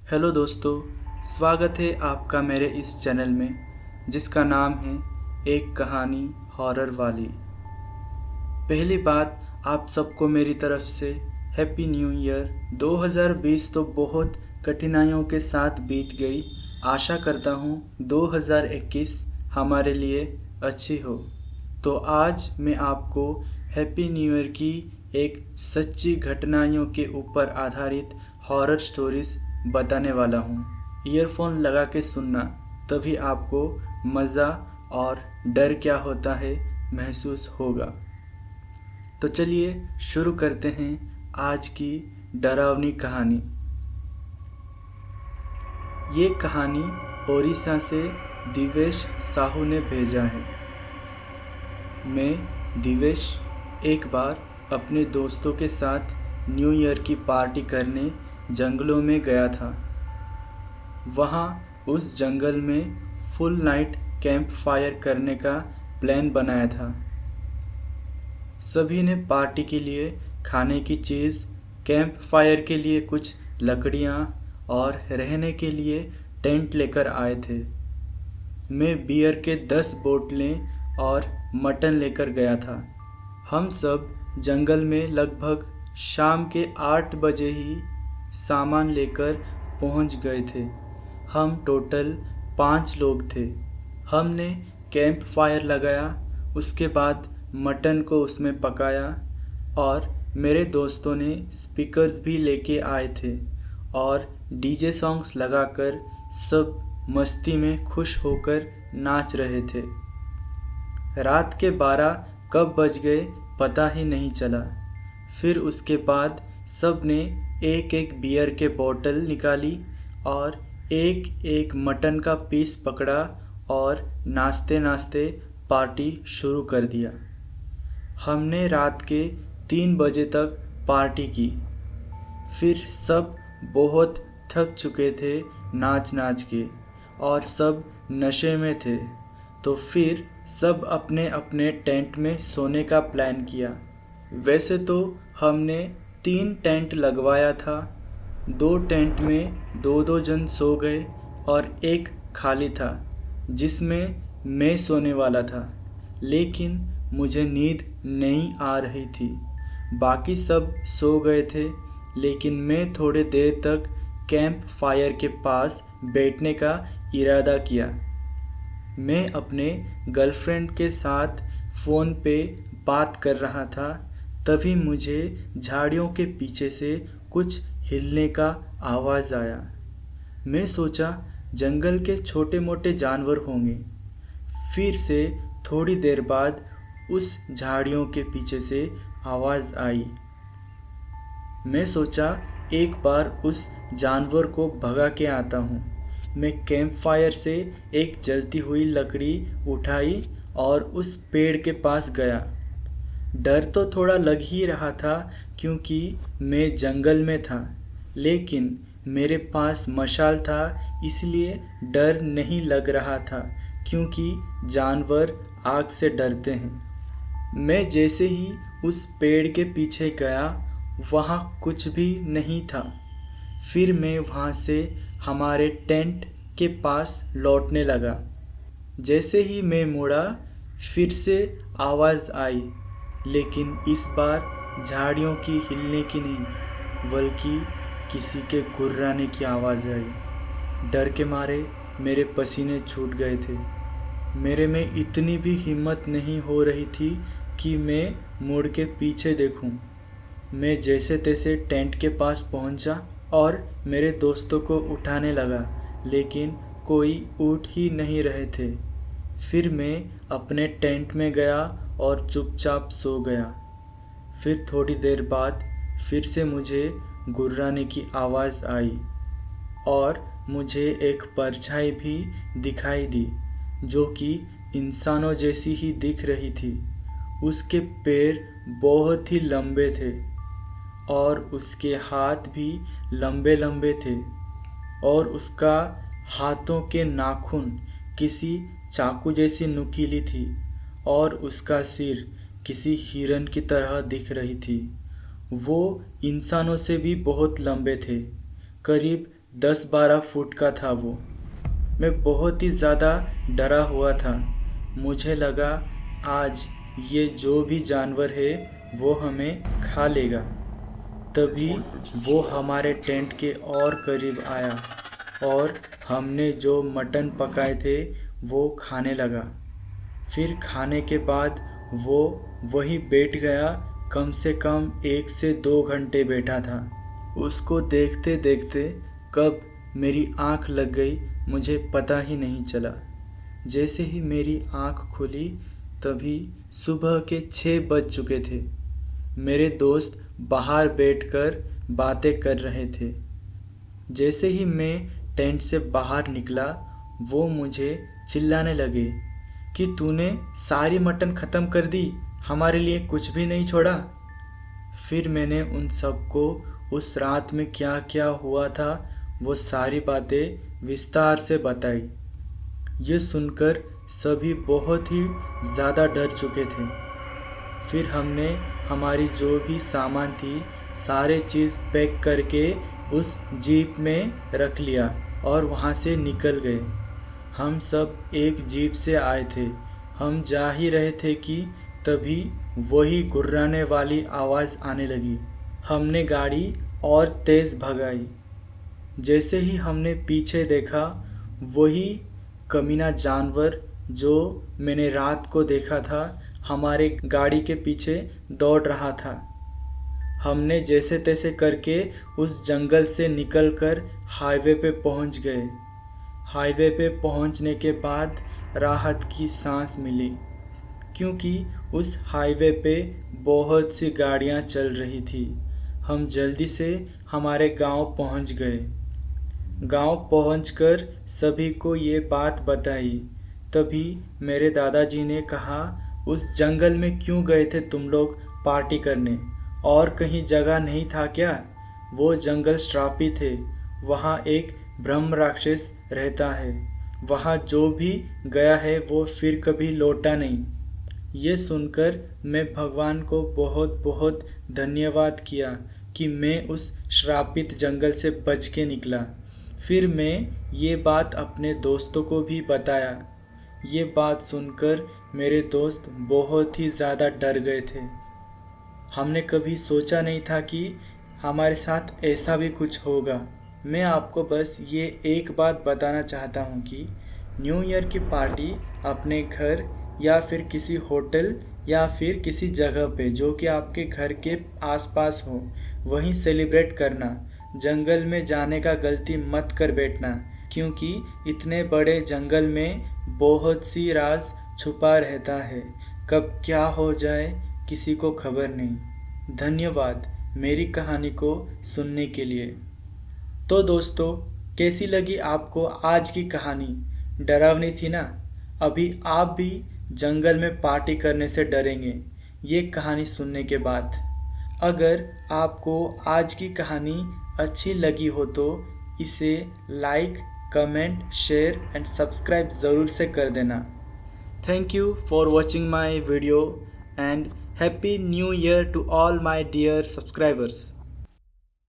Hello दोस्तों, स्वागत है आपका मेरे इस चैनल में जिसका नाम है एक कहानी हॉरर वाली। पहली बात, आप सबको मेरी तरफ से हैप्पी न्यू ईयर। 2020 तो बहुत कठिनाइयों के साथ बीत गई। आशा करता हूँ 2021 हमारे लिए अच्छी हो। तो आज मैं आपको हैप्पी न्यू ईयर की एक सच्ची घटनाओं के ऊपर आधारित हॉरर स्टोरीज बताने वाला हूँ। ईयरफोन लगा के सुनना, तभी आपको मज़ा और डर क्या होता है महसूस होगा। तो चलिए शुरू करते हैं आज की डरावनी कहानी। ये कहानी ओडिशा से दिवेश साहू ने भेजा है। मैं दिवेश एक बार अपने दोस्तों के साथ न्यू ईयर की पार्टी करने जंगलों में गया था। वहाँ उस जंगल में फुल नाइट कैंप फायर करने का प्लान बनाया था। सभी ने पार्टी के लिए खाने की चीज़, कैंप फायर के लिए कुछ लकड़ियाँ और रहने के लिए टेंट लेकर आए थे। मैं बियर के 10 बोतलें और मटन लेकर गया था। हम सब जंगल में लगभग शाम के 8 बजे ही सामान लेकर पहुंच गए थे। हम टोटल 5 लोग थे। हमने कैंप फायर लगाया, उसके बाद मटन को उसमें पकाया और मेरे दोस्तों ने स्पीकर्स भी लेके आए थे और डीजे सॉन्ग्स लगाकर सब मस्ती में खुश होकर नाच रहे थे। रात के 12 कब बज गए पता ही नहीं चला। फिर उसके बाद सब ने एक एक बियर के बोतल निकाली और एक एक मटन का पीस पकड़ा और नाचते नाचते पार्टी शुरू कर दिया। हमने रात के 3 बजे तक पार्टी की। फिर सब बहुत थक चुके थे नाच नाच के और सब नशे में थे। तो फिर सब अपने अपने टेंट में सोने का प्लान किया। वैसे तो हमने 3 टेंट लगवाया था। 2 टेंट में 2-2 जन सो गए और एक खाली था जिसमें मैं सोने वाला था, लेकिन मुझे नींद नहीं आ रही थी। बाकी सब सो गए थे, लेकिन मैं थोड़े देर तक कैंप फायर के पास बैठने का इरादा किया। मैं अपने गर्लफ्रेंड के साथ फ़ोन पे बात कर रहा था, तभी मुझे झाड़ियों के पीछे से कुछ हिलने का आवाज़ आया। मैं सोचा जंगल के छोटे मोटे जानवर होंगे। फिर से थोड़ी देर बाद उस झाड़ियों के पीछे से आवाज़ आई। मैं सोचा एक बार उस जानवर को भगा के आता हूँ। मैं कैंप फायर से एक जलती हुई लकड़ी उठाई और उस पेड़ के पास गया। डर तो थोड़ा लग ही रहा था क्योंकि मैं जंगल में था, लेकिन मेरे पास मशाल था, इसलिए डर नहीं लग रहा था क्योंकि जानवर आग से डरते हैं। मैं जैसे ही उस पेड़ के पीछे गया, वहाँ कुछ भी नहीं था। फिर मैं वहाँ से हमारे टेंट के पास लौटने लगा। जैसे ही मैं मुड़ा, फिर से आवाज़ आई, लेकिन इस बार झाड़ियों की हिलने की नहीं, बल्कि किसी के गुर्राने की आवाज़ आई। डर के मारे मेरे पसीने छूट गए थे। मेरे में इतनी भी हिम्मत नहीं हो रही थी कि मैं मुड़ के पीछे देखूं। मैं जैसे तैसे टेंट के पास पहुंचा और मेरे दोस्तों को उठाने लगा, लेकिन कोई उठ ही नहीं रहे थे। फिर मैं अपने टेंट में गया और चुपचाप सो गया। फिर थोड़ी देर बाद फिर से मुझे गुर्राने की आवाज़ आई और मुझे एक परछाई भी दिखाई दी, जो कि इंसानों जैसी ही दिख रही थी। उसके पैर बहुत ही लंबे थे और उसके हाथ भी लंबे लंबे थे और उसका हाथों के नाखून किसी चाकू जैसी नुकीली थी और उसका सिर किसी हिरन की तरह दिख रही थी। वो इंसानों से भी बहुत लंबे थे, करीब 10-12 फुट का था वो। मैं बहुत ही ज़्यादा डरा हुआ था। मुझे लगा आज ये जो भी जानवर है वो हमें खा लेगा। तभी वो हमारे टेंट के और करीब आया और हमने जो मटन पकाए थे वो खाने लगा। फिर खाने के बाद वो वहीं बैठ गया। कम से कम 1 से 2 घंटे बैठा था। उसको देखते देखते कब मेरी आँख लग गई मुझे पता ही नहीं चला। जैसे ही मेरी आँख खुली तभी सुबह के 6 बज चुके थे। मेरे दोस्त बाहर बैठकर बातें कर रहे थे। जैसे ही मैं टेंट से बाहर निकला वो मुझे चिल्लाने लगे कि तूने सारी मटन ख़त्म कर दी, हमारे लिए कुछ भी नहीं छोड़ा। फिर मैंने उन सबको उस रात में क्या क्या हुआ था वो सारी बातें विस्तार से बताई। ये सुनकर सभी बहुत ही ज़्यादा डर चुके थे। फिर हमने हमारी जो भी सामान थी सारे चीज़ पैक करके उस जीप में रख लिया और वहाँ से निकल गए। हम सब एक जीप से आए थे। हम जा ही रहे थे कि तभी वही गुर्राने वाली आवाज़ आने लगी। हमने गाड़ी और तेज़ भगाई। जैसे ही हमने पीछे देखा वही कमीना जानवर जो मैंने रात को देखा था हमारे गाड़ी के पीछे दौड़ रहा था। हमने जैसे तैसे करके उस जंगल से निकलकर हाईवे पे पहुंच गए। हाईवे पे पहुंचने के बाद राहत की सांस मिली क्योंकि उस हाईवे पे बहुत सी गाड़ियां चल रही थी। हम जल्दी से हमारे गांव पहुंच गए। गांव पहुंचकर सभी को ये बात बताई। तभी मेरे दादाजी ने कहा, उस जंगल में क्यों गए थे तुम लोग पार्टी करने? और कहीं जगह नहीं था क्या? वो जंगल श्रापित है। वहाँ एक ब्रह्म राक्षस रहता है। वहाँ जो भी गया है वो फिर कभी लौटा नहीं। ये सुनकर मैं भगवान को बहुत बहुत धन्यवाद किया कि मैं उस श्रापित जंगल से बच के निकला। फिर मैं ये बात अपने दोस्तों को भी बताया। ये बात सुनकर मेरे दोस्त बहुत ही ज़्यादा डर गए थे। हमने कभी सोचा नहीं था कि हमारे साथ ऐसा भी कुछ होगा। मैं आपको बस ये एक बात बताना चाहता हूँ कि न्यू ईयर की पार्टी अपने घर या फिर किसी होटल या फिर किसी जगह पे जो कि आपके घर के आसपास हो वहीं सेलिब्रेट करना। जंगल में जाने का गलती मत कर बैठना क्योंकि इतने बड़े जंगल में बहुत सी राज छुपा रहता है। कब क्या हो जाए किसी को खबर नहीं। धन्यवाद मेरी कहानी को सुनने के लिए। तो दोस्तों, कैसी लगी आपको आज की कहानी? डरावनी थी ना? अभी आप भी जंगल में पार्टी करने से डरेंगे ये कहानी सुनने के बाद। अगर आपको आज की कहानी अच्छी लगी हो तो इसे like, comment, share and subscribe ज़रूर से कर देना। Thank you for watching my video and happy new year to all my dear subscribers.